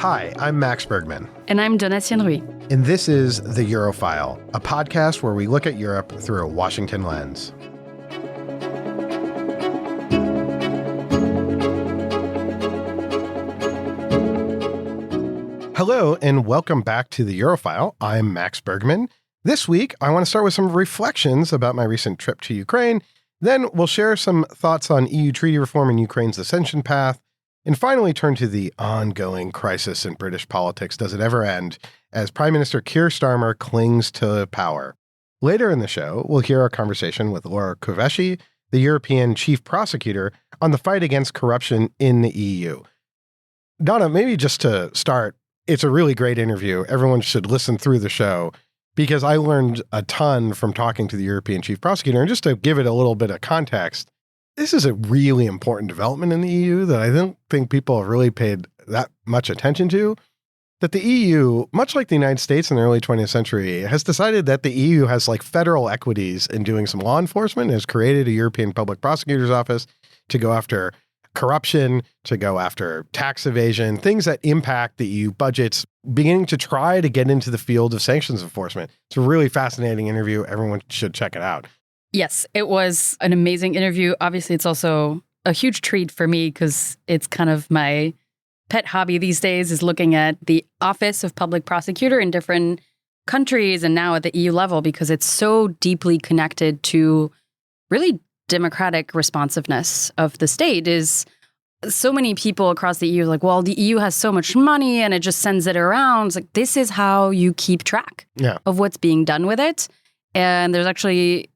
Hi, I'm Max Bergman. And I'm Donatien Rui. And this is The Eurofile, a podcast where we look at Europe through a Washington lens. Hello, and welcome back to The Eurofile. I'm Max Bergman. This week, I want to start with some reflections about my recent trip to Ukraine. Then we'll share some thoughts on EU treaty reform and Ukraine's ascension path. And finally turn to the ongoing crisis in British politics. Does it ever end? As Prime Minister Keir Starmer clings to power. Later in the show, we'll hear a conversation with Laura Kövesi, the European chief prosecutor, on the fight against corruption in the EU. Donna, maybe just to start, it's a really great interview. Everyone should listen through the show because I learned a ton from talking to the European chief prosecutor. And just to give it a little bit of context, this is a really important development in the EU that I don't think people have really paid that much attention to, that the EU, much like the United States in the early 20th century, has decided that the EU has like federal equities in doing some law enforcement, has created a European Public Prosecutor's Office to go after corruption, to go after tax evasion, things that impact the EU budgets, beginning to try to get into the field of sanctions enforcement. It's a really fascinating interview. Everyone should check it out. Yes, it was an amazing interview. Obviously, it's also a huge treat for me because it's kind of my pet hobby these days is looking at the Office of Public Prosecutor in different countries and now at the EU level because it's so deeply connected to really democratic responsiveness of the state. Is so many people across the EU are like, well, the EU has so much money and it just sends it around. It's like, this is how you keep track of what's being done with it. And there's actually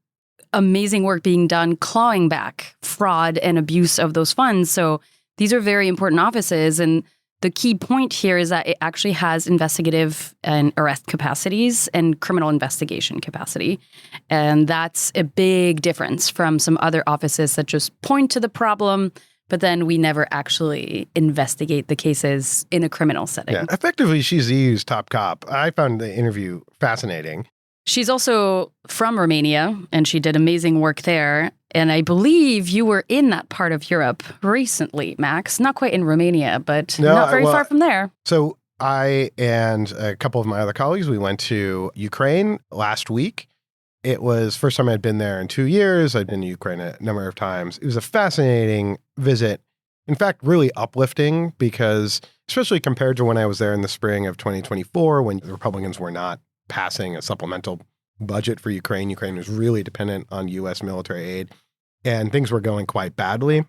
amazing work being done clawing back fraud and abuse of those funds. So these are very important offices. And the key point here is that it actually has investigative and arrest capacities and criminal investigation capacity. And that's a big difference from some other offices that just point to the problem, but then we never actually investigate the cases in a criminal setting. Yeah, effectively, she's the EU's top cop. I found the interview fascinating. She's also from Romania, and she did amazing work there. And I believe you were in that part of Europe recently, Max. Not quite in Romania, but not very far from there. So I and a couple of my other colleagues, we went to Ukraine last week. It was first time I'd been there in 2 years. I'd been to Ukraine a number of times. It was a fascinating visit. In fact, really uplifting because, especially compared to when I was there in the spring of 2024, when the Republicans were not passing a supplemental budget for Ukraine. Ukraine was really dependent on U.S. military aid, and things were going quite badly.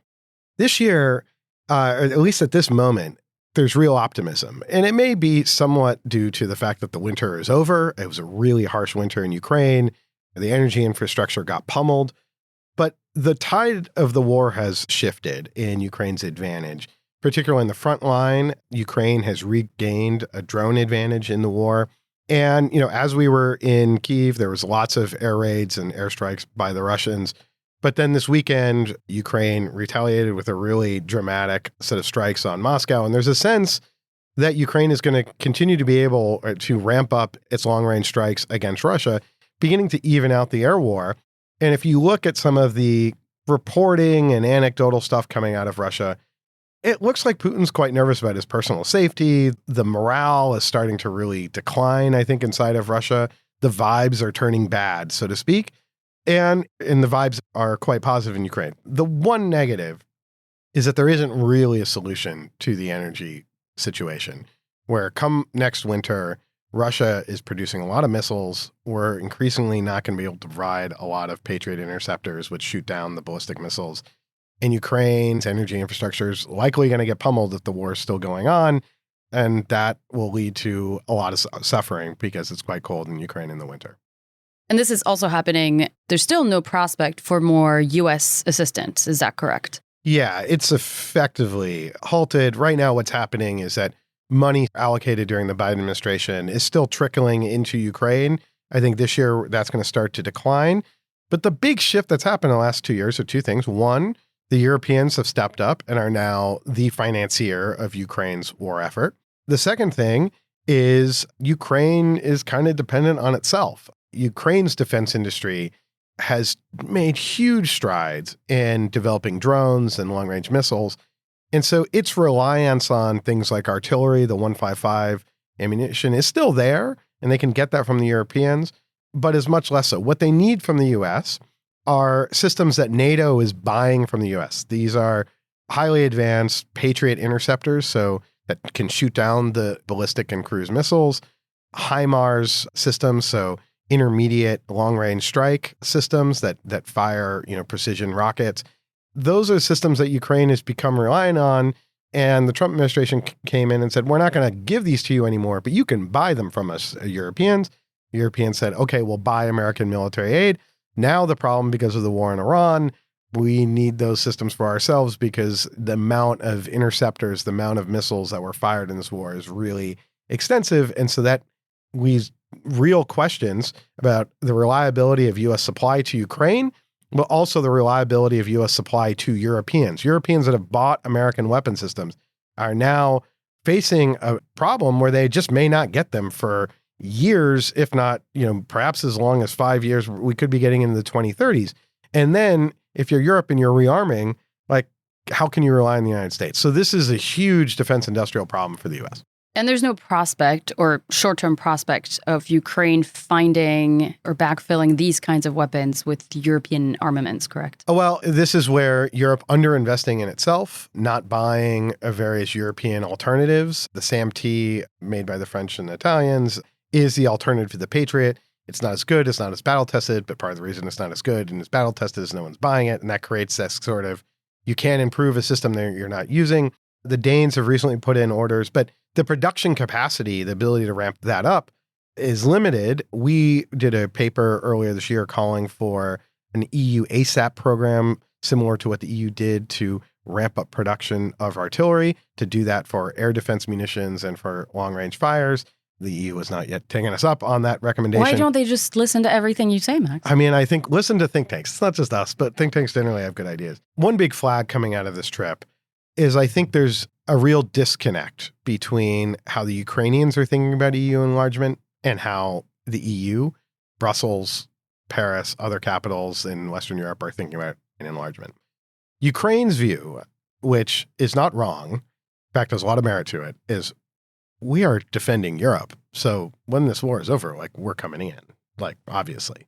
This year, or at least at this moment, there's real optimism. And it may be somewhat due to the fact that the winter is over. It was a really harsh winter in Ukraine. The energy infrastructure got pummeled. But the tide of the war has shifted in Ukraine's advantage, particularly in the front line. Ukraine has regained a drone advantage in the war. And, as we were in Kyiv, there was lots of air raids and airstrikes by the Russians. But then this weekend, Ukraine retaliated with a really dramatic set of strikes on Moscow. And there's a sense that Ukraine is going to continue to be able to ramp up its long-range strikes against Russia, beginning to even out the air war. And if you look at some of the reporting and anecdotal stuff coming out of Russia, it looks like Putin's quite nervous about his personal safety. The morale is starting to really decline, I think, inside of Russia. The vibes are turning bad, so to speak. And the vibes are quite positive in Ukraine. The one negative is that there isn't really a solution to the energy situation, where come next winter, Russia is producing a lot of missiles. We're increasingly not going to be able to provide a lot of Patriot interceptors, which shoot down the ballistic missiles. And Ukraine's energy infrastructure is likely going to get pummeled if the war is still going on. And that will lead to a lot of suffering because it's quite cold in Ukraine in the winter. And this is also happening. There's still no prospect for more U.S. assistance. Is that correct? Yeah, it's effectively halted. Right now, what's happening is that money allocated during the Biden administration is still trickling into Ukraine. I think this year that's going to start to decline. But the big shift that's happened in the last 2 years are two things. One, the Europeans have stepped up and are now the financier of Ukraine's war effort. The second thing is Ukraine is kind of dependent on itself. Ukraine's defense industry has made huge strides in developing drones and long-range missiles. And so its reliance on things like artillery, the 155 ammunition is still there, and they can get that from the Europeans, but is much less so. What they need from the US are systems that NATO is buying from the US. These are highly advanced Patriot interceptors, so that can shoot down the ballistic and cruise missiles, HIMARS systems, so intermediate long-range strike systems that fire, precision rockets. Those are systems that Ukraine has become reliant on, and the Trump administration came in and said, we're not going to give these to you anymore, but you can buy them from us, Europeans. The Europeans said, okay, we'll buy American military aid. Now the problem, because of the war in Iran, we need those systems for ourselves because the amount of interceptors, the amount of missiles that were fired in this war is really extensive. And so that leaves real questions about the reliability of U.S. supply to Ukraine, but also the reliability of U.S. supply to Europeans. Europeans that have bought American weapon systems are now facing a problem where they just may not get them for years, if not, perhaps as long as 5 years. We could be getting into the 2030s. And then if you're Europe and you're rearming, like, how can you rely on the United States? So this is a huge defense industrial problem for the U.S. And there's no prospect or short-term prospect of Ukraine finding or backfilling these kinds of weapons with European armaments, correct? Well, this is where Europe underinvesting in itself, not buying various European alternatives. The SAM-T made by the French and Italians is the alternative to the Patriot. It's not as good, it's not as battle-tested, but part of the reason it's not as good and it's battle-tested is no one's buying it, and that creates this sort of, you can't improve a system that you're not using. The Danes have recently put in orders, but the production capacity, the ability to ramp that up is limited. We did a paper earlier this year calling for an EU ASAP program, similar to what the EU did to ramp up production of artillery, to do that for air defense munitions and for long-range fires. The EU has not yet taken us up on that recommendation. Why don't they just listen to everything you say, Max? I mean, I think listen to think tanks. It's not just us, but think tanks generally have good ideas. One big flag coming out of this trip is I think there's a real disconnect between how the Ukrainians are thinking about EU enlargement and how the EU, Brussels, Paris, other capitals in Western Europe are thinking about an enlargement. Ukraine's view, which is not wrong, in fact, there's a lot of merit to it, is we are defending Europe. So when this war is over, like, we're coming in, like, obviously.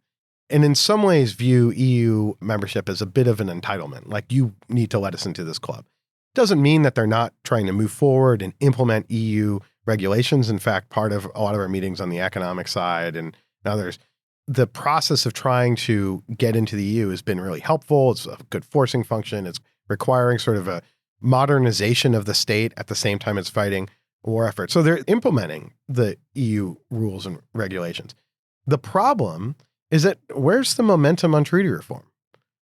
And in some ways view EU membership as a bit of an entitlement. Like, you need to let us into this club. Doesn't mean that they're not trying to move forward and implement EU regulations. In fact, part of a lot of our meetings on the economic side and others, the process of trying to get into the EU has been really helpful. It's a good forcing function. It's requiring sort of a modernization of the state at the same time it's fighting war effort. So they're implementing the EU rules and regulations. The problem is that where's the momentum on treaty reform?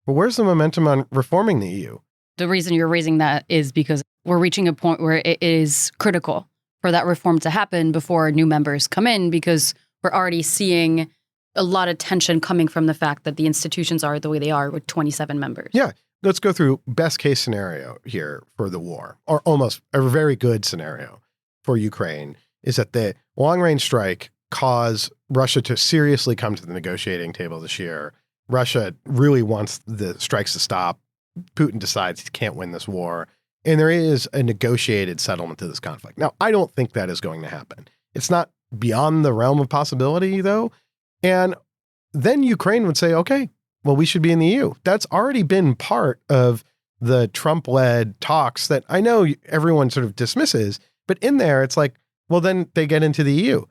Well, where's the momentum on reforming the EU? The reason you're raising that is because we're reaching a point where it is critical for that reform to happen before new members come in, because we're already seeing a lot of tension coming from the fact that the institutions are the way they are with 27 members. Yeah. Let's go through best case scenario here for the war, or almost a very good scenario for Ukraine, is that the long-range strike cause Russia to seriously come to the negotiating table this year. Russia really wants the strikes to stop. Putin decides he can't win this war, and there is a negotiated settlement to this conflict. Now, I don't think that is going to happen. It's not beyond the realm of possibility, though. And then Ukraine would say, okay, well, we should be in the EU. That's already been part of the Trump-led talks that I know everyone sort of dismisses, but in there, it's like, well, then they get into the EU.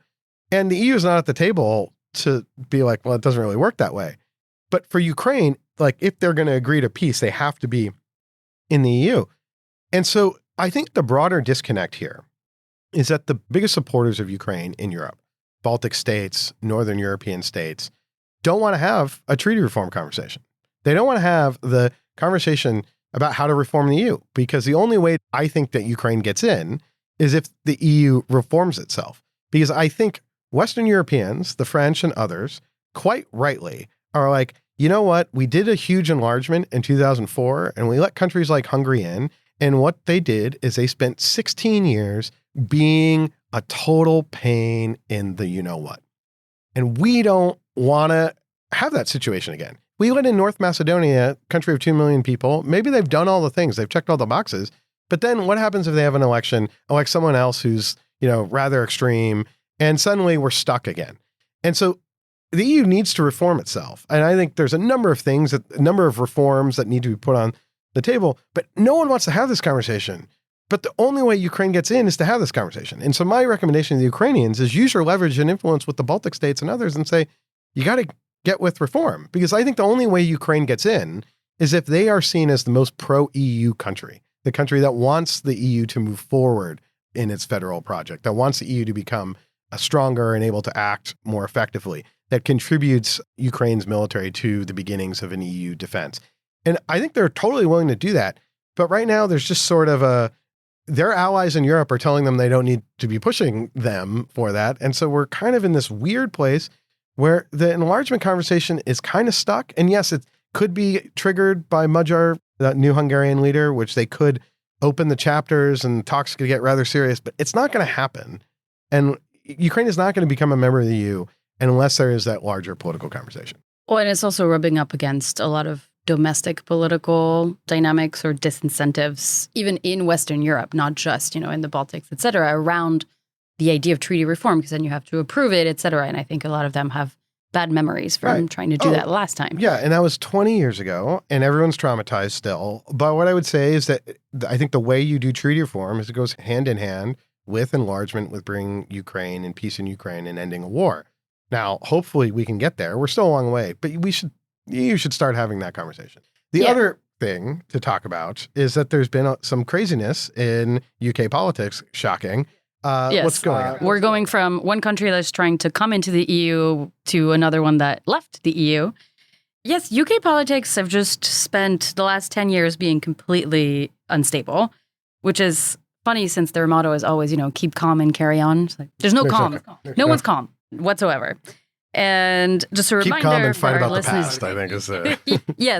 And the EU is not at the table to be like, well, it doesn't really work that way. But for Ukraine, like, if they're going to agree to peace, they have to be in the EU. And so I think the broader disconnect here is that the biggest supporters of Ukraine in Europe, Baltic states, Northern European states, don't want to have a treaty reform conversation. They don't want to have the conversation about how to reform the EU, because the only way I think that Ukraine gets in is if the EU reforms itself. Because I think Western Europeans, the French and others, quite rightly are like, you know what? We did a huge enlargement in 2004 and we let countries like Hungary in. And what they did is they spent 16 years being a total pain in the you-know-what. And we don't want to have that situation again. We let in North Macedonia, country of 2 million people. Maybe they've done all the things. They've checked all the boxes. But then what happens if they have an election, elect someone else who's, rather extreme, and suddenly we're stuck again? And so the EU needs to reform itself. And I think there's a number of things, a number of reforms that need to be put on the table, but no one wants to have this conversation. But the only way Ukraine gets in is to have this conversation. And so my recommendation to the Ukrainians is use your leverage and influence with the Baltic states and others and say, you got to get with reform. Because I think the only way Ukraine gets in is if they are seen as the most pro-EU country, the country that wants the EU to move forward in its federal project, that wants the EU to become stronger and able to act more effectively, that contributes Ukraine's military to the beginnings of an EU defense. And I think they're totally willing to do that. But right now, there's just sort of their allies in Europe are telling them they don't need to be pushing them for that. And so we're kind of in this weird place where the enlargement conversation is kind of stuck. And yes, it could be triggered by Magyar, the new Hungarian leader, which they could open the chapters and talks could get rather serious, but it's not going to happen. And Ukraine is not going to become a member of the EU unless there is that larger political conversation. Well, and it's also rubbing up against a lot of domestic political dynamics or disincentives, even in Western Europe, not just, in the Baltics, et cetera, around the idea of treaty reform, because then you have to approve it, et cetera. And I think a lot of them have bad memories from trying to do that last time. Yeah, and that was 20 years ago, and everyone's traumatized still. But what I would say is that I think the way you do treaty reform is it goes hand in hand with enlargement, with bringing Ukraine and peace in Ukraine and ending a war. Now, hopefully we can get there. We're still a long way, but you should start having that conversation. The other thing to talk about is that there's been some craziness in UK politics. Shocking. Yes. What's going on? We're going from one country that's trying to come into the EU to another one that left the EU. Yes, UK politics have just spent the last 10 years being completely unstable, which is funny since their motto is always, keep calm and carry on. It's like, there's no calm. No one's calm whatsoever. And just a reminder, keep calm and for fight our about listeners, the past, I think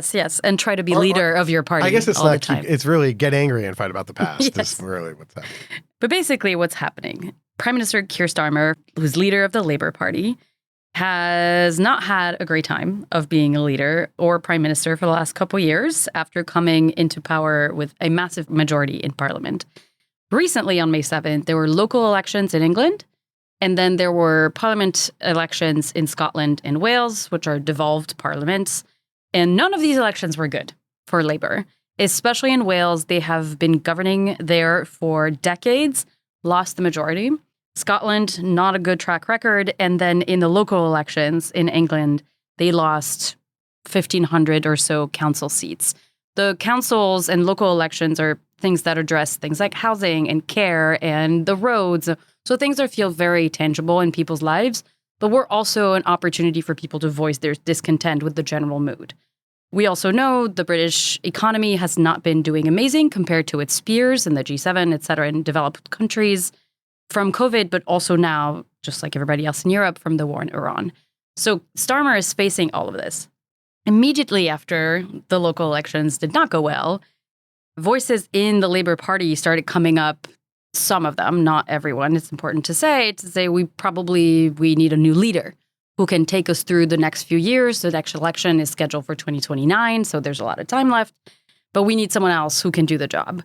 is yes, and try to be leader of your party. I guess it's all the time. It's really get angry and fight about the past. Yes. Is really what's happening. But basically, what's happening? Prime Minister Keir Starmer, who's leader of the Labour Party, has not had a great time of being a leader or prime minister for the last couple of years after coming into power with a massive majority in Parliament. Recently, on May 7th, there were local elections in England. And then there were parliament elections in Scotland and Wales, which are devolved parliaments. And none of these elections were good for Labour, especially in Wales. They have been governing there for decades, lost the majority. Scotland, not a good track record. And then in the local elections in England, they lost 1,500 or so council seats. The councils and local elections are things that address things like housing and care and the roads. So things that feel very tangible in people's lives, but we're also an opportunity for people to voice their discontent with the general mood. We also know the British economy has not been doing amazing compared to its peers in the G7, et cetera, in developed countries from COVID, but also now, just like everybody else in Europe, from the war in Iran. So Starmer is facing all of this. Immediately after the local elections did not go well, voices in the Labour Party started coming up. Some of them, not everyone, it's important to say we need a new leader who can take us through the next few years. The next election is scheduled for 2029, so there's a lot of time left. But we need someone else who can do the job.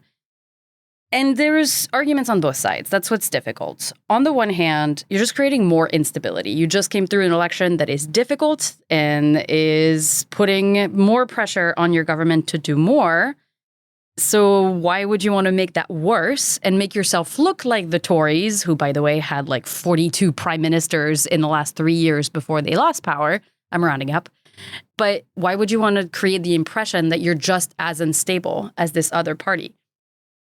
And there's arguments on both sides. That's what's difficult. On the one hand, you're just creating more instability. You just came through an election that is difficult and is putting more pressure on your government to do more. So why would you want to make that worse and make yourself look like the Tories, who, by the way, had like 42 prime ministers in the last 3 years before they lost power? I'm rounding up. But why would you want to create the impression that you're just as unstable as this other party?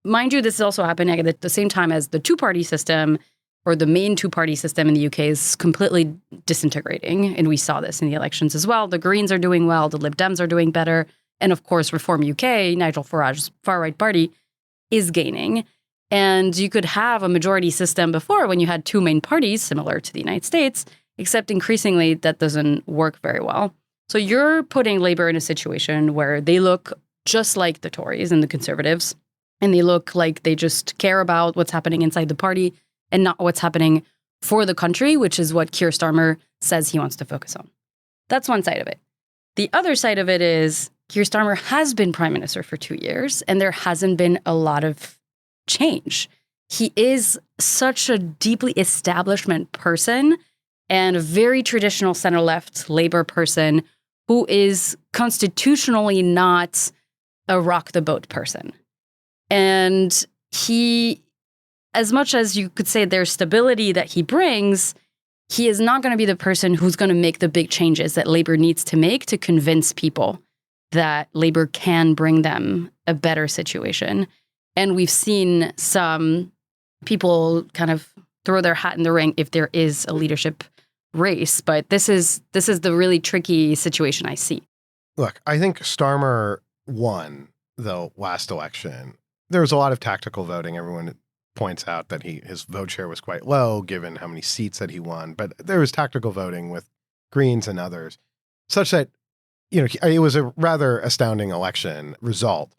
Mind you, this is also happening at the same time as the two-party system, or the main two-party system in the UK, is completely disintegrating. And we saw this in the elections as well. The Greens are doing well. The Lib Dems are doing better. And of course, Reform UK, Nigel Farage's far-right party, is gaining. And you could have a majority system before when you had two main parties, similar to the United States, except increasingly that doesn't work very well. So you're putting Labour in a situation where they look just like the Tories and the Conservatives, and they look like they just care about what's happening inside the party and not what's happening for the country, which is what Keir Starmer says he wants to focus on. That's one side of it. The other side of it is Keir Starmer has been prime minister for 2 years, and there hasn't been a lot of change. He is such a deeply establishment person and a very traditional center-left labor person who is constitutionally not a rock-the-boat person. And he, as much as you could say there's stability that he brings, he is not going to be the person who's going to make the big changes that labor needs to make to convince people that labor can bring them a better situation. And we've seen some people kind of throw their hat in the ring if there is a leadership race. But this is the really tricky situation I see. Look, I think Starmer won the last election. There was a lot of tactical voting. Everyone points out that his vote share was quite low given how many seats that he won. But there was tactical voting with Greens and others, such that it was a rather astounding election result.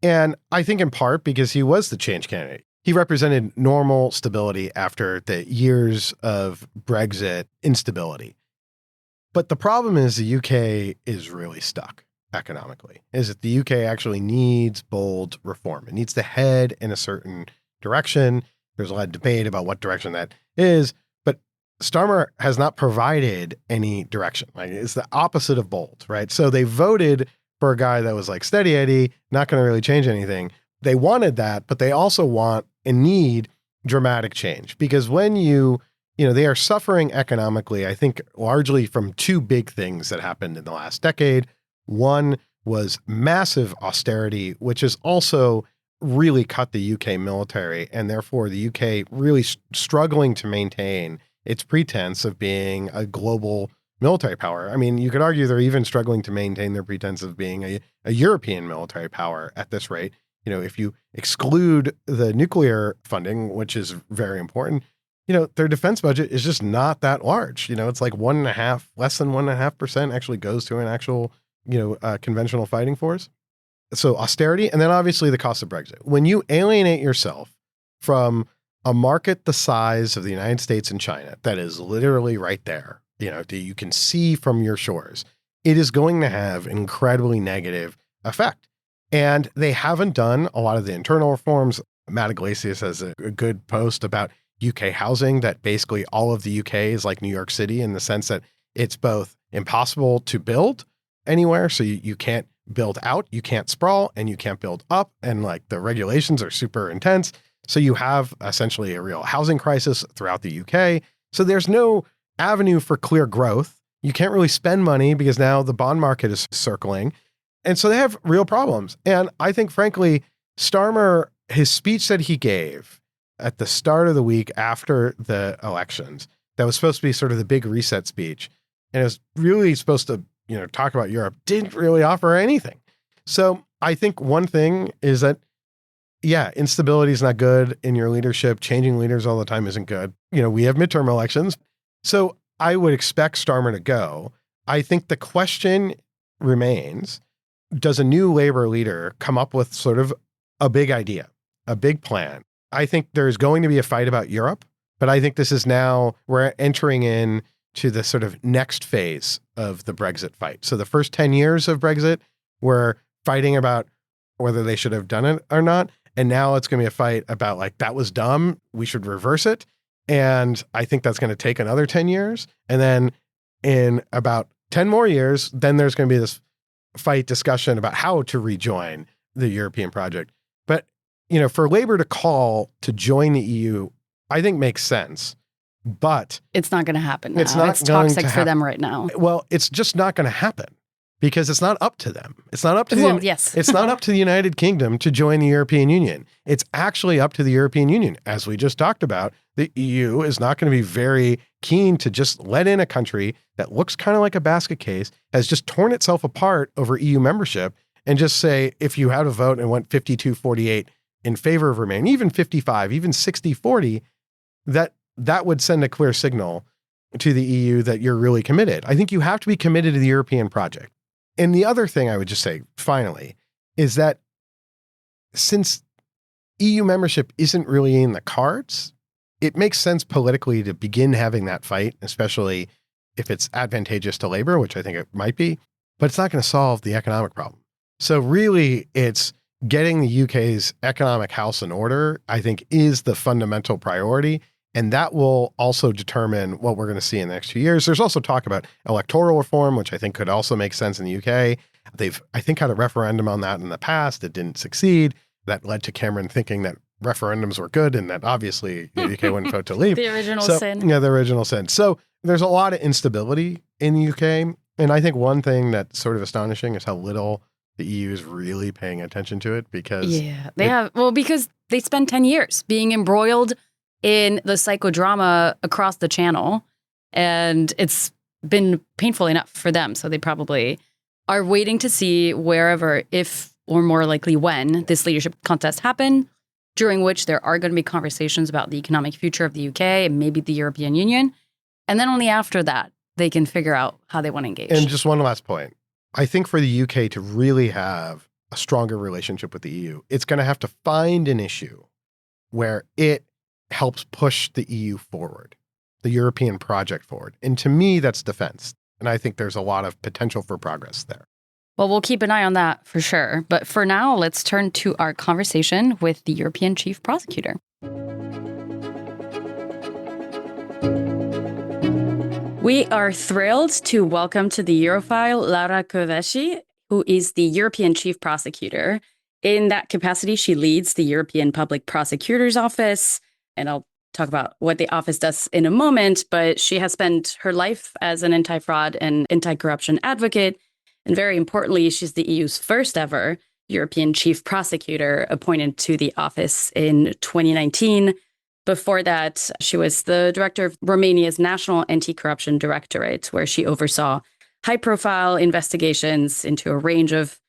And I think in part because he was the change candidate. He represented normal stability after the years of Brexit instability. But the problem is the UK is really stuck economically, is that the UK actually needs bold reform. It needs to head in a certain direction. There's a lot of debate about what direction that is, but Starmer has not provided any direction. Like, it's the opposite of bold, right? So they voted for a guy that was like steady Eddie, not going to really change anything. They wanted that, but they also want and need dramatic change, because when they are suffering economically, I think largely from two big things that happened in the last decade. One was massive austerity, which has also really cut the UK military, and therefore the UK really struggling to maintain its pretense of being a global military power. I mean, you could argue they're even struggling to maintain their pretense of being a European military power at this rate. If you exclude the nuclear funding, which is very important, their defense budget is just not that large. It's like less than 1.5% actually goes to an actual, conventional fighting force. So austerity, and then obviously the cost of Brexit. When you alienate yourself from a market the size of the United States and China, that is literally right there, you can see from your shores, it is going to have an incredibly negative effect. And they haven't done a lot of the internal reforms. Matt Iglesias has a good post about UK housing, that basically all of the UK is like New York City in the sense that it's both impossible to build anywhere. So you can't build out, you can't sprawl, and you can't build up. And like the regulations are super intense. So you have essentially a real housing crisis throughout the UK. So there's no avenue for clear growth. You can't really spend money because now the bond market is circling. And so they have real problems. And I think, frankly, Starmer, his speech that he gave at the start of the week after the elections, that was supposed to be sort of the big reset speech, and it was really supposed to, talk about Europe, didn't really offer anything. So I think one thing is that, instability is not good in your leadership. Changing leaders all the time isn't good. We have midterm elections. So I would expect Starmer to go. I think the question remains, does a new labor leader come up with sort of a big idea, a big plan? I think there's going to be a fight about Europe, but I think this is now, we're entering in to the sort of next phase of the Brexit fight. So the first 10 years of Brexit, we're fighting about whether they should have done it or not. And now it's going to be a fight about like, that was dumb, we should reverse it. And I think that's going to take another 10 years. And then in about 10 more years, then there's going to be this fight discussion about how to rejoin the European project. But, for labor to call to join the EU, I think makes sense. But it's not going to happen now. It's not it's toxic for them right now. Well, it's just not going to happen because it's not up to them. It's not up to It's not up to the United Kingdom to join the European Union. It's actually up to the European Union. As we just talked about, the EU is not going to be very keen to just let in a country that looks kind of like a basket case, has just torn itself apart over EU membership, and just say, if you had a vote and went 52-48 in favor of remaining, even 55, even 60-40, that would send a clear signal to the EU that you're really committed. I think you have to be committed to the European project. And the other thing I would just say, finally, is that since EU membership isn't really in the cards, it makes sense politically to begin having that fight, especially if it's advantageous to labor, which I think it might be, but it's not going to solve the economic problem. So really, it's getting the UK's economic house in order, I think, is the fundamental priority. And that will also determine what we're going to see in the next 2 years. There's also talk about electoral reform, which I think could also make sense in the UK. They've, I think, had a referendum on that in the past. It didn't succeed. That led to Cameron thinking that referendums were good and that obviously the UK wouldn't vote to leave. The original sin. Yeah, the original sin. So there's a lot of instability in the UK. And I think one thing that's sort of astonishing is how little the EU is really paying attention to it because because they spent 10 years being embroiled in the psychodrama across the channel, and it's been painful enough for them. So they probably are waiting to see wherever, if or more likely when, this leadership contest happen, during which there are going to be conversations about the economic future of the UK and maybe the European Union. And then only after that, they can figure out how they want to engage. And just one last point. I think for the UK to really have a stronger relationship with the EU, it's going to have to find an issue where it helps push the EU forward, the European project forward. And to me, that's defense. And I think there's a lot of potential for progress there. Well, we'll keep an eye on that for sure. But for now, let's turn to our conversation with the European Chief Prosecutor. We are thrilled to welcome to the Eurofile Laura Kövesi, who is the European Chief Prosecutor. In that capacity, she leads the European Public Prosecutor's Office, and I'll talk about what the office does in a moment, but she has spent her life as an anti-fraud and anti-corruption advocate, and very importantly, she's the EU's first ever European Chief Prosecutor appointed to the office in 2019. Before that, she was the director of Romania's National Anti-Corruption Directorate, where she oversaw high-profile investigations into a range of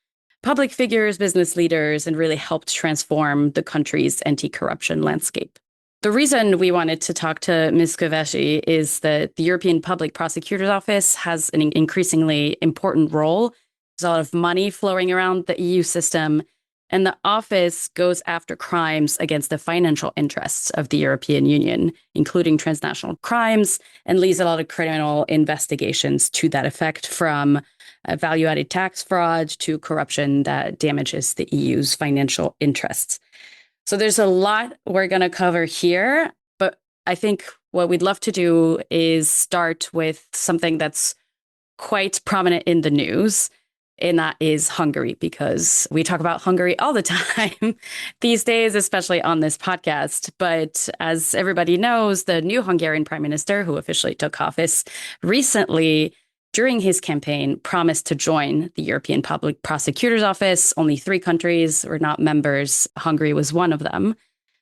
public figures, business leaders, and really helped transform the country's anti-corruption landscape. The reason we wanted to talk to Ms. Kövesi is that the European Public Prosecutor's Office has an increasingly important role. There's a lot of money flowing around the EU system, and the office goes after crimes against the financial interests of the European Union, including transnational crimes, and leads a lot of criminal investigations to that effect, from value-added tax fraud to corruption that damages the EU's financial interests. So there's a lot we're going to cover here, but I think what we'd love to do is start with something that's quite prominent in the news, and that is Hungary, because we talk about Hungary all the time these days, especially on this podcast. But as everybody knows, the new Hungarian prime minister, who officially took office recently, during his campaign, promised to join the European Public Prosecutor's Office. Only 3 countries were not members. Hungary was one of them.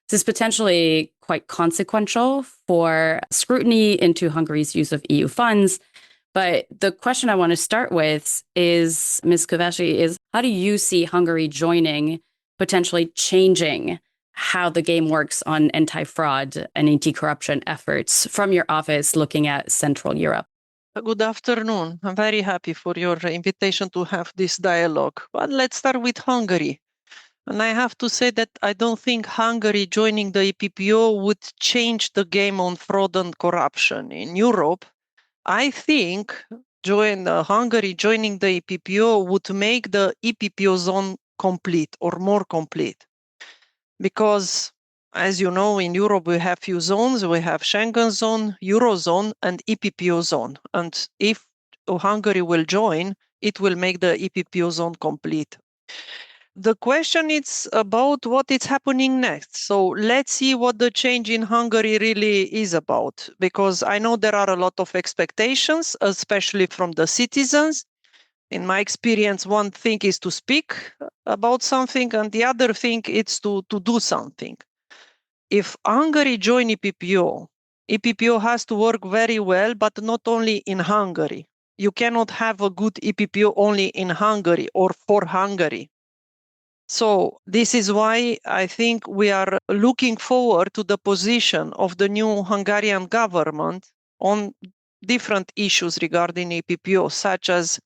This is potentially quite consequential for scrutiny into Hungary's use of EU funds. But the question I want to start with is, Ms. Kövesi, is how do you see Hungary joining, potentially changing how the game works on anti-fraud and anti-corruption efforts from your office looking at Central Europe? Good afternoon. I'm very happy for your invitation to have this dialogue. But let's start with Hungary. And I have to say that I don't think Hungary joining the EPPO would change the game on fraud and corruption in Europe. I think Hungary joining the EPPO would make the EPPO zone complete or more complete. Because, as you know, in Europe we have few zones. We have Schengen zone, Eurozone, and EPPO zone. And if Hungary will join, it will make the EPPO zone complete. The question is about what is happening next. So let's see what the change in Hungary really is about, because I know there are a lot of expectations, especially from the citizens. In my experience, one thing is to speak about something, and the other thing is to do something. If Hungary join EPPO, EPPO has to work very well, but not only in Hungary. You cannot have a good EPPO only in Hungary or for Hungary. So this is why I think we are looking forward to the position of the new Hungarian government on different issues regarding EPPO, such as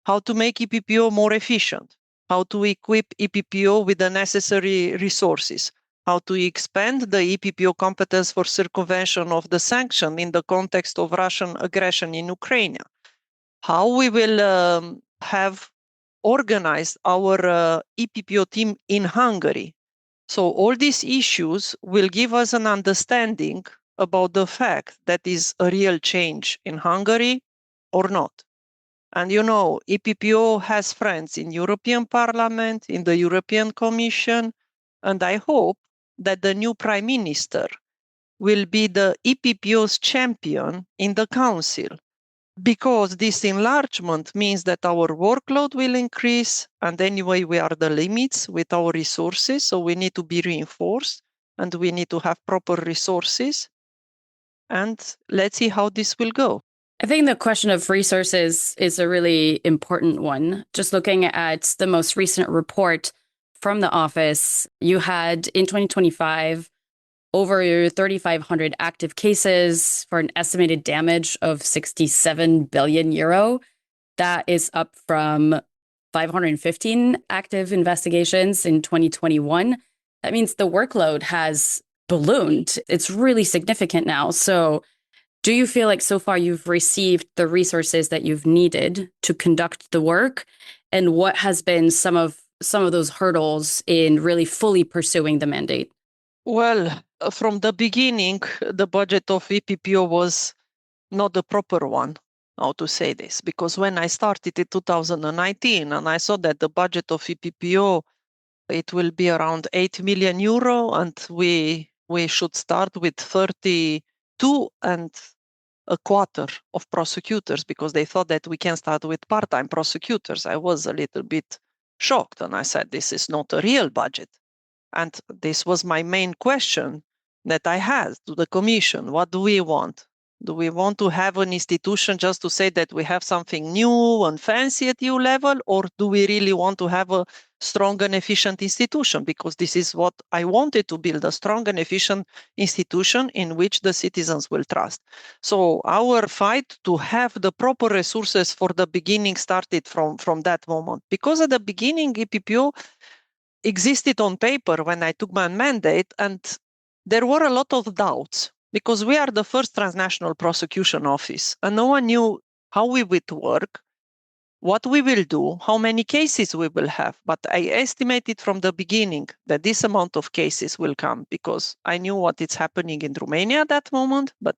how to make EPPO more efficient, how to equip EPPO with the necessary resources, how to expand the EPPO competence for circumvention of the sanction in the context of Russian aggression in Ukraine, how we will have organized our EPPO team in Hungary. So all these issues will give us an understanding about the fact that is a real change in Hungary or not. And EPPO has friends in European Parliament, in the European Commission, and I hope that the new Prime Minister will be the EPPO's champion in the Council, because this enlargement means that our workload will increase, and anyway, we are the limits with our resources, so we need to be reinforced, and we need to have proper resources, and let's see how this will go. I think the question of resources is a really important one. Just looking at the most recent report from the office, you had in 2025 over 3,500 active cases for an estimated damage of 67 billion euro. That is up from 515 active investigations in 2021. That means the workload has ballooned. It's really significant now. So do you feel like so far you've received the resources that you've needed to conduct the work? And what has been some of those hurdles in really fully pursuing the mandate? Well, from the beginning, the budget of EPPO was not the proper one. How to say this? Because when I started in 2019 and I saw that the budget of EPPO, it will be around 8 million euro, and we should start with 32 and a quarter of prosecutors, because they thought that we can start with part-time prosecutors. I was a little bit shocked, and I said, this is not a real budget. And this was my main question that I had to the Commission. What do we want? Do we want to have an institution just to say that we have something new and fancy at EU level, or do we really want to have a strong and efficient institution? Because this is what I wanted, to build, a strong and efficient institution in which the citizens will trust. So our fight to have the proper resources for the beginning started from that moment. Because at the beginning, EPPO existed on paper when I took my mandate, and there were a lot of doubts, because we are the first transnational prosecution office and no one knew how we would work, what we will do, how many cases we will have. But I estimated from the beginning that this amount of cases will come, because I knew what is happening in Romania at that moment, but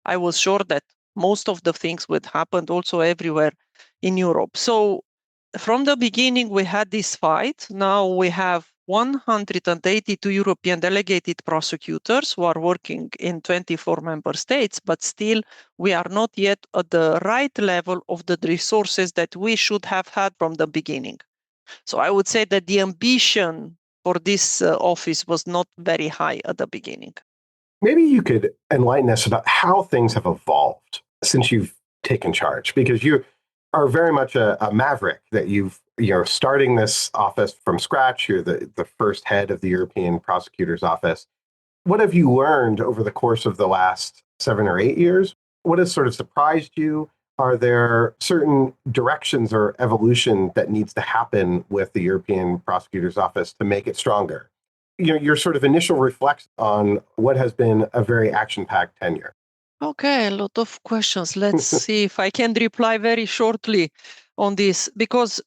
I was sure that most of the things would happen also everywhere in Europe. So from the beginning, we had this fight. Now we have 182 European delegated prosecutors who are working in 24 member states, but still we are not yet at the right level of the resources that we should have had from the beginning. So I would say that the ambition for this office was not very high at the beginning. Maybe you could enlighten us about how things have evolved since you've taken charge, because you are very much a maverick, that you're starting this office from scratch. You're the first head of the European Prosecutor's Office. What have you learned over the course of the last 7 or 8 years? What has sort of surprised you? Are there certain directions or evolution that needs to happen with the European Prosecutor's Office to make it stronger? Your sort of initial reflection on what has been a very action-packed tenure. Okay, a lot of questions. Let's see if I can reply very shortly on this, because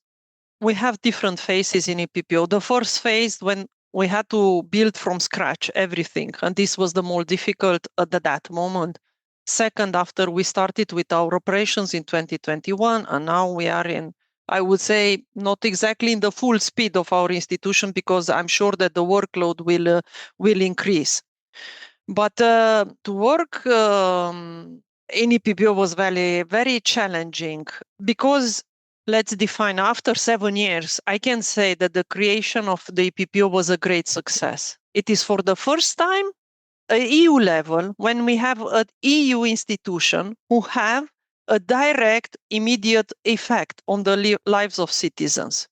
we have different phases in EPPO. The first phase, when we had to build from scratch everything, and this was the more difficult at that moment. Second, after we started with our operations in 2021, and now we are in, I would say, not exactly in the full speed of our institution, because I'm sure that the workload will increase. But to work in EPPO was very, very challenging, because let's define, after 7 years, I can say that the creation of the EPPO was a great success. It is for the first time at EU level when we have an EU institution who have a direct, immediate effect on the lives of citizens.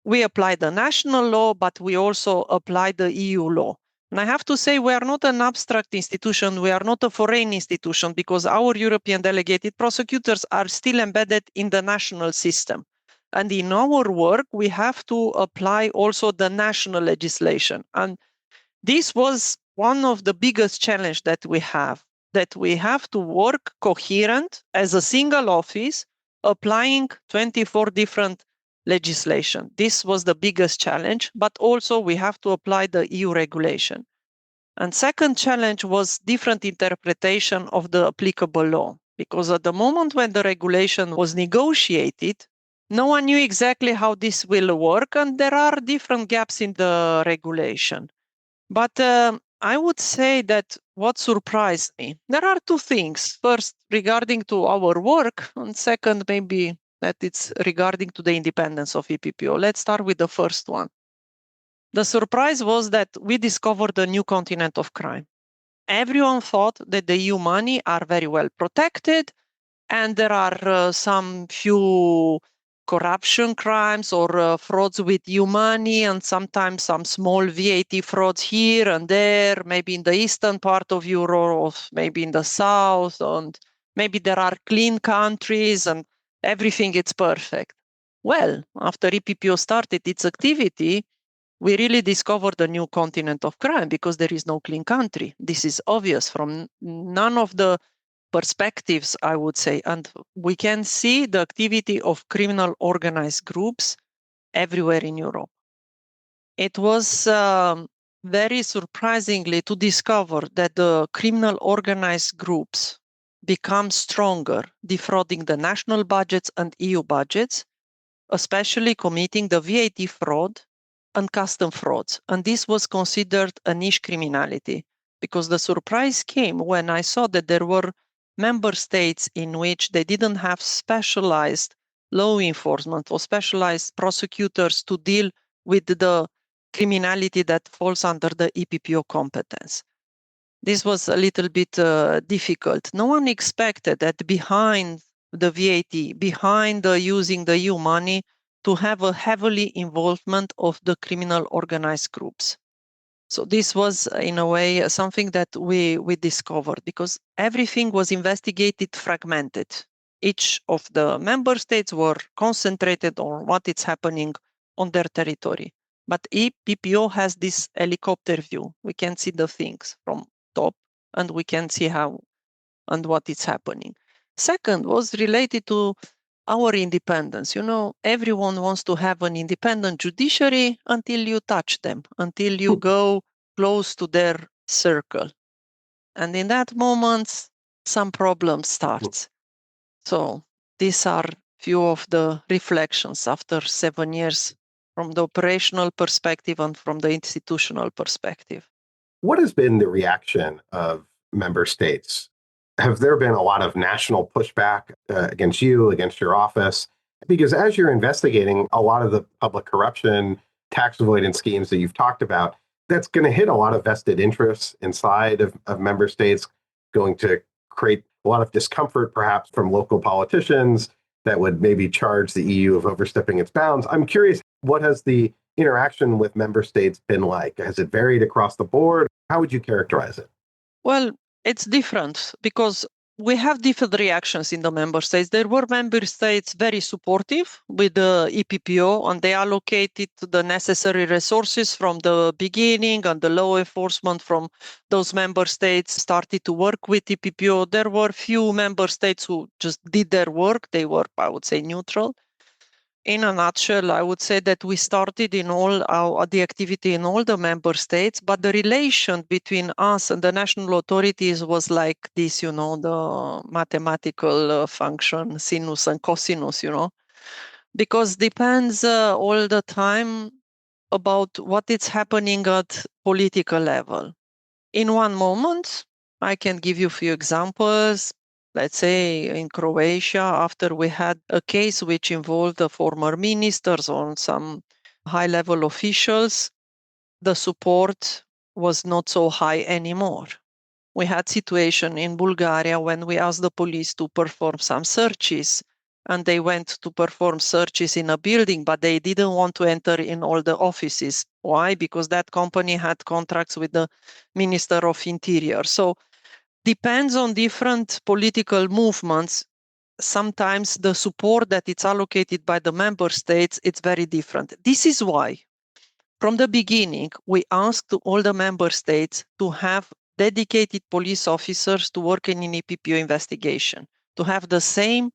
We apply the national law, but we also apply the EU law. And I have to say, we are not an abstract institution. We are not a foreign institution, because our European delegated prosecutors are still embedded in the national system. And in our work, we have to apply also the national legislation. And this was one of the biggest challenges that we have to work coherent as a single office, applying 24 different legislation. This was the biggest challenge, but also we have to apply the EU regulation. And second challenge was different interpretation of the applicable law, because at the moment when the regulation was negotiated, no one knew exactly how this will work, and there are different gaps in the regulation. But I would say that what surprised me, there are two things. First, regarding to our work, and second, maybe that it's regarding to the independence of EPPO. Let's start with the first one. The surprise was that we discovered a new continent of crime. Everyone thought that the EU money are very well protected, and there are some few corruption crimes or frauds with EU money, and sometimes some small VAT frauds here and there, maybe in the eastern part of Europe, or maybe in the south, and maybe there are clean countries and everything is perfect. Well, after EPPO started its activity, we really discovered a new continent of crime because there is no clean country. This is obvious from none of the perspectives, I would say. And we can see the activity of criminal organized groups everywhere in Europe. It was very surprisingly to discover that the criminal organized groups become stronger, defrauding the national budgets and EU budgets, especially committing the VAT fraud and custom frauds. And this was considered a niche criminality, because the surprise came when I saw that there were member states in which they didn't have specialized law enforcement or specialized prosecutors to deal with the criminality that falls under the EPPO competence. This was a little bit difficult. No one expected that behind the VAT, behind using the EU money, to have a heavily involvement of the criminal organized groups. So this was, in a way, something that we discovered, because everything was investigated fragmented. Each of the member states were concentrated on what is happening on their territory. But EPPO has this helicopter view. We can see the things from top, and we can see how and what is happening. Second was related to our independence. You know, everyone wants to have an independent judiciary until you touch them, until you go close to their circle. And in that moment, some problem starts. So these are few of the reflections after 7 years from the operational perspective and from the institutional perspective. What has been the reaction of member states? Have there been a lot of national pushback against you, against your office? Because as you're investigating a lot of the public corruption, tax avoidance schemes that you've talked about, that's going to hit a lot of vested interests inside of member states, going to create a lot of discomfort, perhaps from local politicians that would maybe charge the EU of overstepping its bounds. I'm curious, what has the interaction with member states been like? Has it varied across the board? How would you characterize it? Well, it's different because we have different reactions in the member states. There were member states very supportive with the EPPO, and they allocated the necessary resources from the beginning, and the law enforcement from those member states started to work with EPPO. There were few member states who just did their work. They were, I would say, neutral. In a nutshell, I would say that we started in the activity in all the member states, but the relation between us and the national authorities was like this, you know, the mathematical function, sinus and cosinus, you know, because depends all the time about what is happening at political level. In one moment, I can give you a few examples. Let's say in Croatia, after we had a case which involved the former ministers or some high-level officials, the support was not so high anymore. We had situation in Bulgaria when we asked the police to perform some searches, and they went to perform searches in a building, but they didn't want to enter in all the offices. Why? Because that company had contracts with the Minister of Interior. So depends on different political movements. Sometimes the support that it's allocated by the member states, it's very different. This is why, from the beginning, we asked all the member states to have dedicated police officers to work in an EPPO investigation, to have the same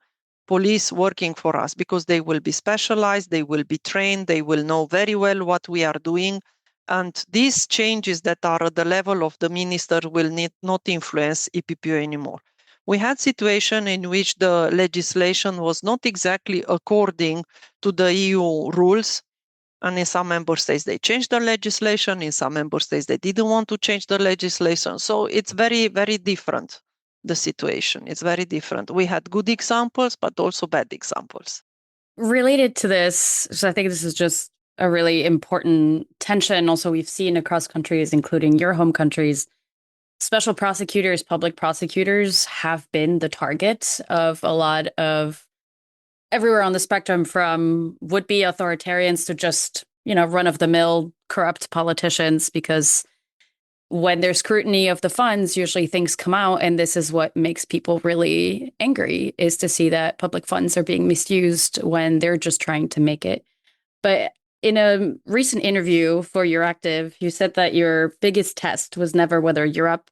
police working for us because they will be specialized, they will be trained, they will know very well what we are doing. And these changes that are at the level of the minister will not influence EPPO anymore. We had situation in which the legislation was not exactly according to the EU rules. And in some member states, they changed the legislation. In some member states, they didn't want to change the legislation. So it's very, very different, the situation. It's very different. We had good examples, but also bad examples. Related to this, so I think this is just a really important tension. Also, we've seen across countries, including your home countries, special prosecutors, public prosecutors have been the target of a lot of everywhere on the spectrum, from would-be authoritarians to just, run-of-the-mill corrupt politicians, because when there's scrutiny of the funds, usually things come out. And this is what makes people really angry, is to see that public funds are being misused when they're just trying to make it. But in a recent interview for Euractiv, you said that your biggest test was never whether Europe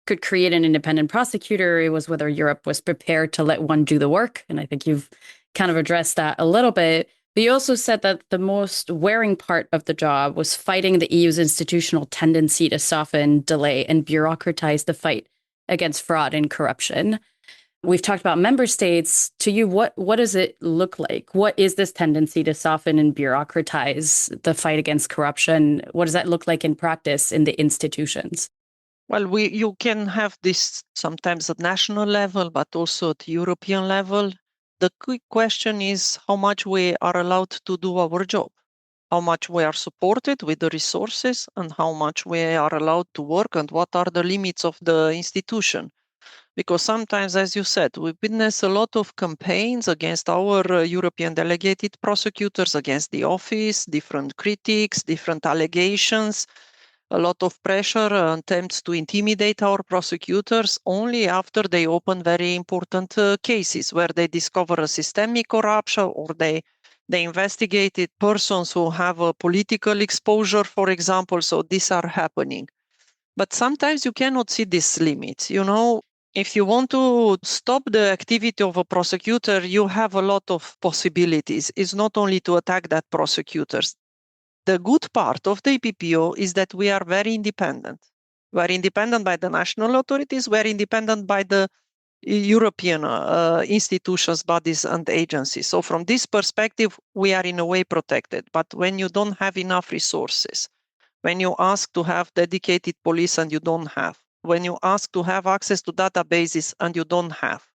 could create an independent prosecutor. It was whether Europe was prepared to let one do the work. And I think you've kind of addressed that a little bit. But you also said that the most wearing part of the job was fighting the EU's institutional tendency to soften, delay, and bureaucratize the fight against fraud and corruption. We've talked about member states. To you, what does it look like? What is this tendency to soften and bureaucratize the fight against corruption? What does that look like in practice in the institutions? Well, you can have this sometimes at national level, but also at European level. The quick question is how much we are allowed to do our job, how much we are supported with the resources, and how much we are allowed to work, and what are the limits of the institution. Because sometimes, as you said, we witness a lot of campaigns against our European delegated prosecutors, against the office, different critics, different allegations, a lot of pressure, attempts to intimidate our prosecutors only after they open very important cases where they discover a systemic corruption, or they investigated persons who have a political exposure, for example. So these are happening. But sometimes you cannot see these limits. If you want to stop the activity of a prosecutor, you have a lot of possibilities. It's not only to attack that prosecutors. The good part of the EPPO is that we are very independent. We are independent by the national authorities. We are independent by the European institutions, bodies, and agencies. So from this perspective, we are in a way protected. But when you don't have enough resources, when you ask to have dedicated police and you don't have, when you ask to have access to databases and you don't have,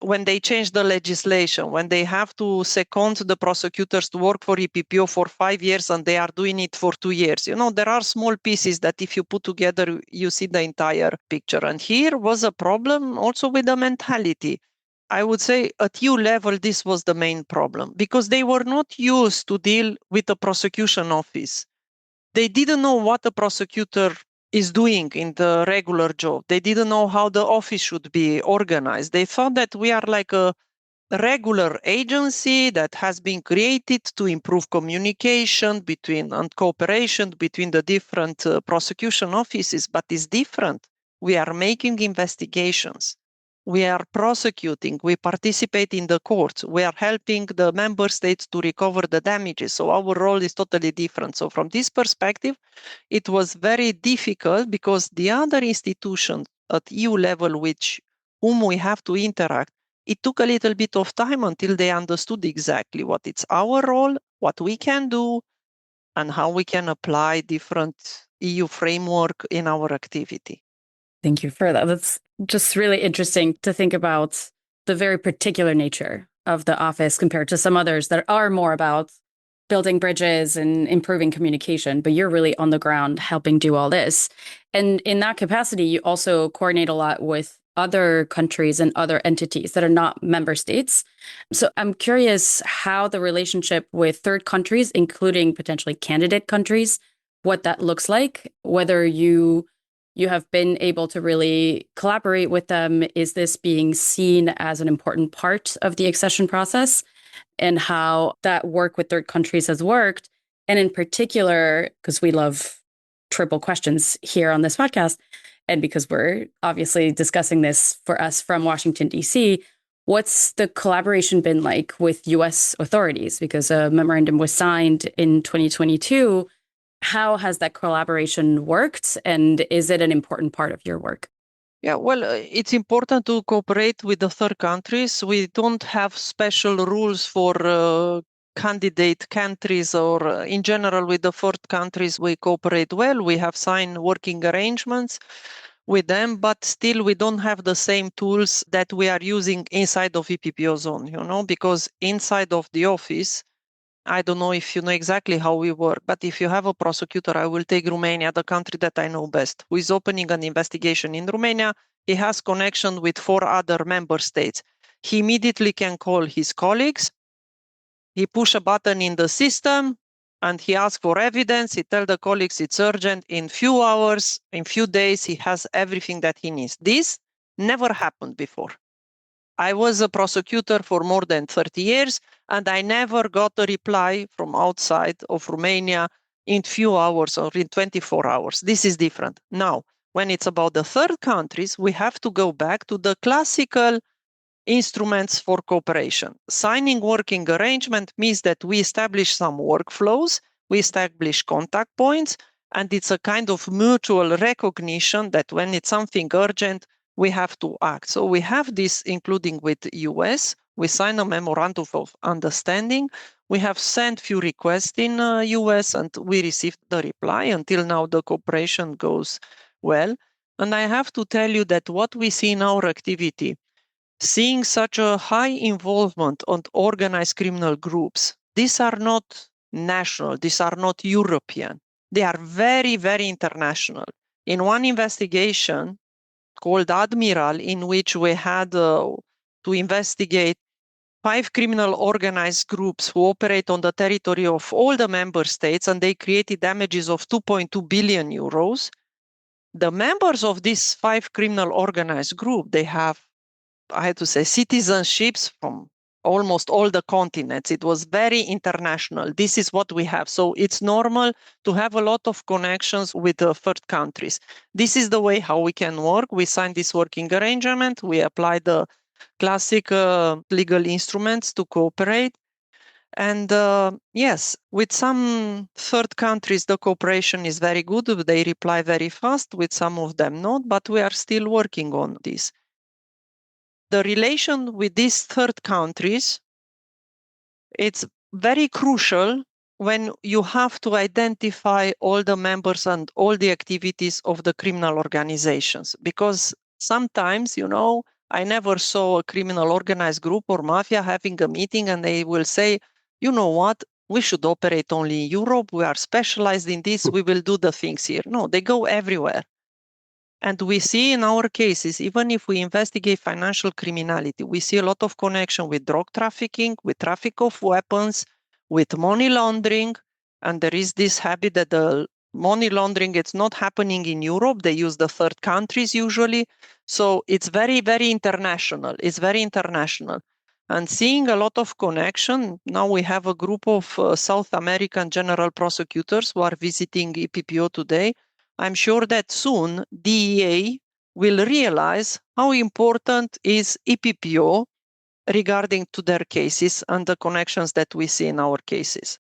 when they change the legislation, when they have to second the prosecutors to work for EPPO for 5 years and they are doing it for 2 years. There are small pieces that if you put together, you see the entire picture. And here was a problem also with the mentality. I would say at EU level, this was the main problem because they were not used to deal with the prosecution office. They didn't know what a prosecutor is doing in the regular job. They didn't know how the office should be organized. They thought that we are like a regular agency that has been created to improve communication between and cooperation between the different prosecution offices, but it's different. We are making investigations. We are prosecuting. We participate in the courts. We are helping the member states to recover the damages. So our role is totally different. So from this perspective, it was very difficult because the other institutions at EU level, whom we have to interact, it took a little bit of time until they understood exactly what it's our role, what we can do, and how we can apply different EU framework in our activity. Thank you for that. That's just really interesting to think about the very particular nature of the office compared to some others that are more about building bridges and improving communication, but you're really on the ground helping do all this. And in that capacity, you also coordinate a lot with other countries and other entities that are not member states. So I'm curious how the relationship with third countries, including potentially candidate countries, what that looks like, whether you have been able to really collaborate with them. Is this being seen as an important part of the accession process, and how that work with third countries has worked? And in particular, because we love triple questions here on this podcast, and because we're obviously discussing this for us from Washington, D.C., What's the collaboration been like with US authorities? Because a memorandum was signed in 2022. How has that collaboration worked? And is it an important part of your work? Yeah, well, it's important to cooperate with the third countries. We don't have special rules for candidate countries or in general with the fourth countries. We cooperate well. We have signed working arrangements with them, but still we don't have the same tools that we are using inside of EPPO zone, because inside of the office, I don't know if you know exactly how we work, but if you have a prosecutor, I will take Romania, the country that I know best, who is opening an investigation in Romania. He has connection with 4 other member states. He immediately can call his colleagues. He push a button in the system and he asks for evidence. He tell the colleagues it's urgent. In few hours, in few days, he has everything that he needs. This never happened before. I was a prosecutor for more than 30 years, and I never got a reply from outside of Romania in few hours or in 24 hours. This is different. Now, when it's about the third countries, we have to go back to the classical instruments for cooperation. Signing working arrangement means that we establish some workflows, we establish contact points, and it's a kind of mutual recognition that when it's something urgent, we have to act. So we have this, including with US. We sign a memorandum of understanding. We have sent few requests in US and we received the reply. Until now, the cooperation goes well. And I have to tell you that what we see in our activity, seeing such a high involvement on organized criminal groups, these are not national, these are not European. They are very, very international. In one investigation, called Admiral, in which we had to investigate 5 criminal organized groups who operate on the territory of all the member states, and they created damages of 2.2 billion euros. The members of these 5 criminal organized group, they have, I have to say, citizenships from almost all the continents. It was very international. This is what we have. So it's normal to have a lot of connections with the third countries. This is the way how we can work. We sign this working arrangement. We apply the classic legal instruments to cooperate. And yes, with some third countries, the cooperation is very good. They reply very fast. With some of them not, but we are still working on this. The relation with these third countries, it's very crucial when you have to identify all the members and all the activities of the criminal organizations. Because sometimes, I never saw a criminal organized group or mafia having a meeting and they will say, you know what, we should operate only in Europe. We are specialized in this. We will do the things here. No, they go everywhere. And we see in our cases, even if we investigate financial criminality, we see a lot of connection with drug trafficking, with traffic of weapons, with money laundering. And there is this habit that the money laundering, it's not happening in Europe. They use the third countries usually. So it's very, very international. It's very international. And seeing a lot of connection, now we have a group of South American general prosecutors who are visiting EPPO today. I'm sure that soon DEA will realize how important is EPPO regarding to their cases and the connections that we see in our cases.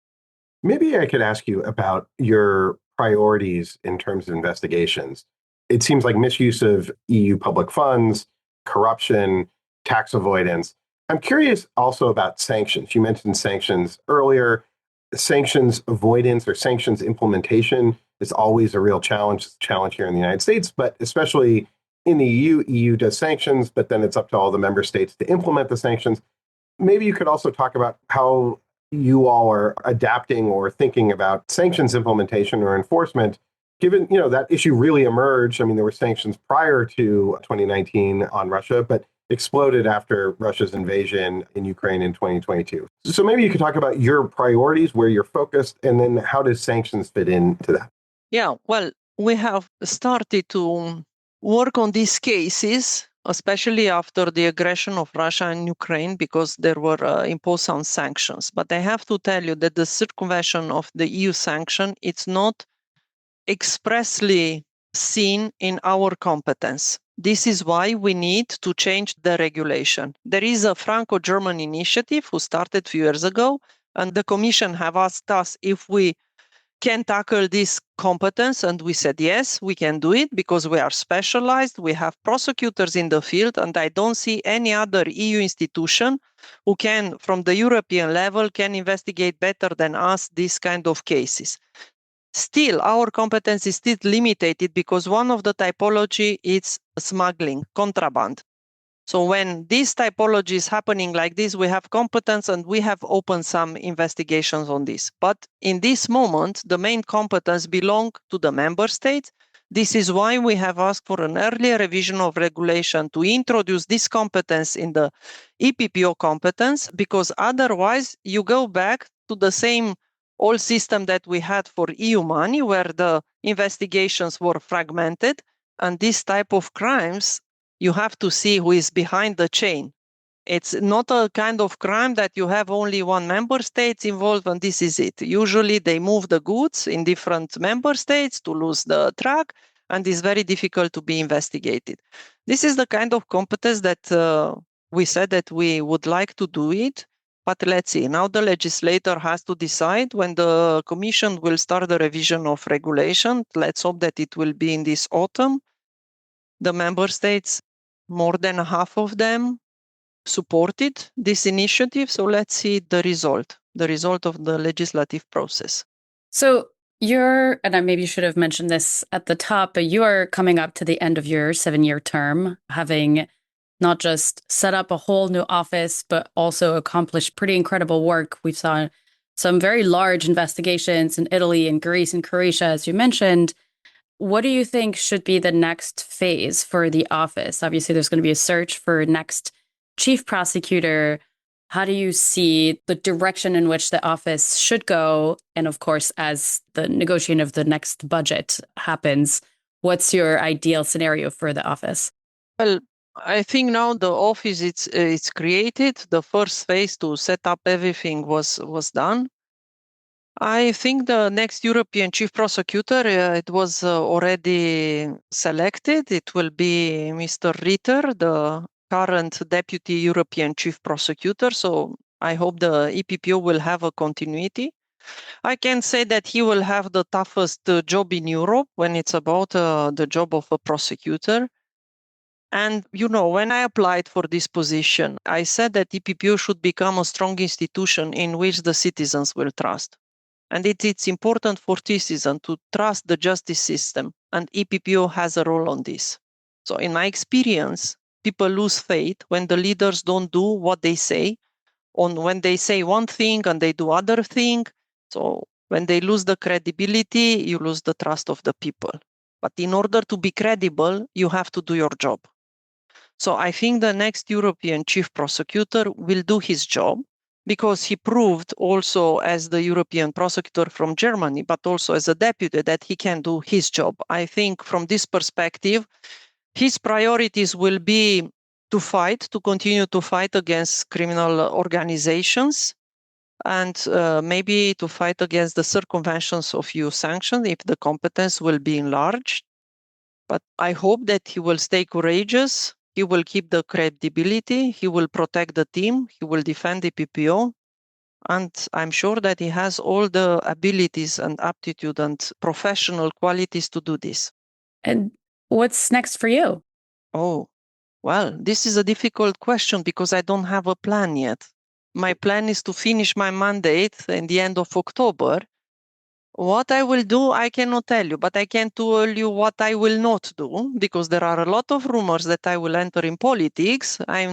Maybe I could ask you about your priorities in terms of investigations. It seems like misuse of EU public funds, corruption, tax avoidance. I'm curious also about sanctions. You mentioned sanctions earlier. Sanctions avoidance or sanctions implementation is always a real challenge here in the United States, but especially in the EU. EU does sanctions, but then it's up to all the member states to implement the sanctions. Maybe you could also talk about how you all are adapting or thinking about sanctions implementation or enforcement, given that issue really emerged. I mean, there were sanctions prior to 2019 on Russia, but exploded after Russia's invasion in Ukraine in 2022. So maybe you could talk about your priorities, where you're focused, and then how does sanctions fit into that? Yeah, well, we have started to work on these cases, especially after the aggression of Russia and Ukraine, because there were imposed some sanctions. But I have to tell you that the circumvention of the EU sanction, it's not expressly seen in our competence. This is why we need to change the regulation. There is a Franco-German initiative who started a few years ago, and the Commission have asked us if we can tackle this competence, and we said yes, we can do it because we are specialized, we have prosecutors in the field, and I don't see any other EU institution who can, from the European level, can investigate better than us these kind of cases. Still, our competence is still limited because one of the typology is smuggling, contraband. So when this typology is happening like this, we have competence and we have opened some investigations on this. But in this moment, the main competence belong to the member states. This is why we have asked for an earlier revision of regulation to introduce this competence in the EPPO competence, because otherwise you go back to the same old system that we had for EU money, where the investigations were fragmented, and this type of crimes you have to see who is behind the chain. It's not a kind of crime that you have only one member state involved and this is it. Usually they move the goods in different member states to lose the track, and it's very difficult to be investigated. This is the kind of competence that we said that we would like to do it, but let's see. Now the legislator has to decide when the Commission will start the revision of regulation. Let's hope that it will be in this autumn. The member states, more than half of them, supported this initiative. So let's see the result of the legislative process. So and I maybe should have mentioned this at the top, but you are coming up to the end of your 7-year term, having not just set up a whole new office, but also accomplished pretty incredible work. We saw some very large investigations in Italy and Greece and Croatia, as you mentioned. What do you think should be the next phase for the office? Obviously, there's going to be a search for next chief prosecutor. How do you see the direction in which the office should go? And of course, as the negotiation of the next budget happens, what's your ideal scenario for the office? Well, I think now the office it's created. The first phase to set up everything was done. I think the next European Chief Prosecutor, it was already selected. It will be Mr. Ritter, the current Deputy European Chief Prosecutor. So I hope the EPPO will have a continuity. I can say that he will have the toughest job in Europe when it's about the job of a prosecutor. And, when I applied for this position, I said that EPPO should become a strong institution in which the citizens will trust. And it's important for citizens to trust the justice system, and EPPO has a role on this. So in my experience, people lose faith when the leaders don't do what they say, when they say one thing and they do other thing. So when they lose the credibility, you lose the trust of the people. But in order to be credible, you have to do your job. So I think the next European Chief Prosecutor will do his job, because he proved also as the European prosecutor from Germany, but also as a deputy, that he can do his job. I think from this perspective, his priorities will be to continue to fight against criminal organizations, and maybe to fight against the circumventions of EU sanctions if the competence will be enlarged. But I hope that he will stay courageous. He will keep the credibility, he will protect the team, he will defend the PPO, and I'm sure that he has all the abilities and aptitude and professional qualities to do this. And what's next for you? Oh, well, this is a difficult question because I don't have a plan yet. My plan is to finish my mandate in the end of October. What I will do, I cannot tell you, but I can tell you what I will not do, because there are a lot of rumors that I will enter in politics. I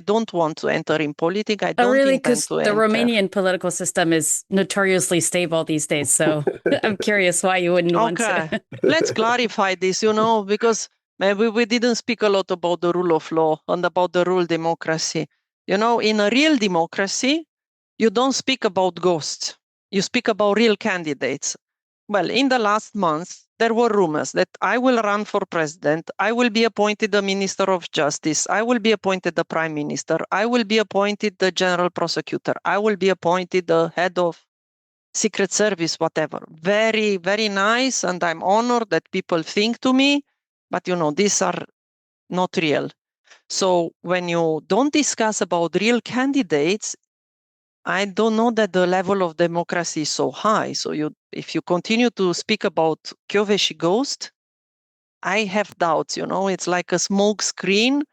don't want to enter in politics. I don't really? intend Because to the enter. Romanian political system is notoriously stable these days. So I'm curious why you wouldn't want to. Let's clarify this, because maybe we didn't speak a lot about the rule of law and about the rule democracy. In a real democracy, you don't speak about ghosts. You speak about real candidates. Well, in the last month, there were rumors that I will run for president. I will be appointed the Minister of Justice. I will be appointed the Prime Minister. I will be appointed the General Prosecutor. I will be appointed the head of Secret Service, whatever. Very, very nice. And I'm honored that people think to me. but these are not real. So when you don't discuss about real candidates, I don't know that the level of democracy is so high. So if you continue to speak about Kövesi ghost, I have doubts, it's like a smoke screen,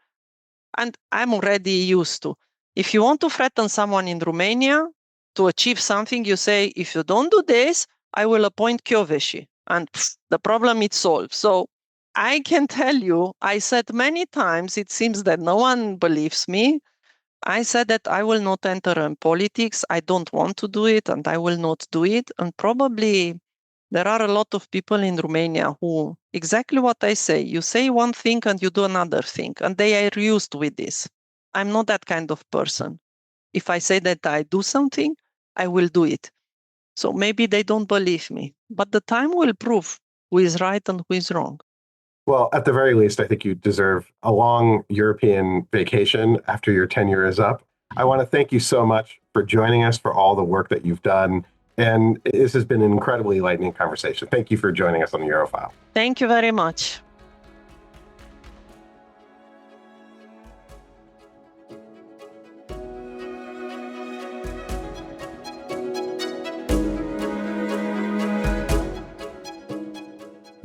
and I'm already used to. If you want to threaten someone in Romania to achieve something, you say, if you don't do this, I will appoint Kövesi, and the problem is solved. So I can tell you, I said many times, it seems that no one believes me. I said that I will not enter in politics. I don't want to do it, and I will not do it. And probably there are a lot of people in Romania who exactly what I say. You say one thing and you do another thing, and they are used with this. I'm not that kind of person. If I say that I do something, I will do it. So maybe they don't believe me, but the time will prove who is right and who is wrong. Well, at the very least, I think you deserve a long European vacation after your tenure is up. I want to thank you so much for joining us, for all the work that you've done. And this has been an incredibly enlightening conversation. Thank you for joining us on the Eurofile. Thank you very much.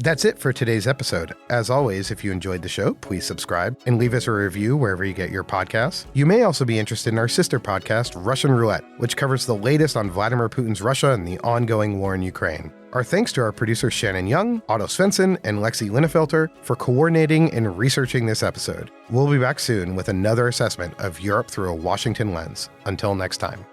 That's it for today's episode. As always, if you enjoyed the show, please subscribe and leave us a review wherever you get your podcasts. You may also be interested in our sister podcast, Russian Roulette, which covers the latest on Vladimir Putin's Russia and the ongoing war in Ukraine. Our thanks to our producers Shannon Young, Otto Svensson, and Lexi Linnefelter for coordinating and researching this episode. We'll be back soon with another assessment of Europe through a Washington lens. Until next time.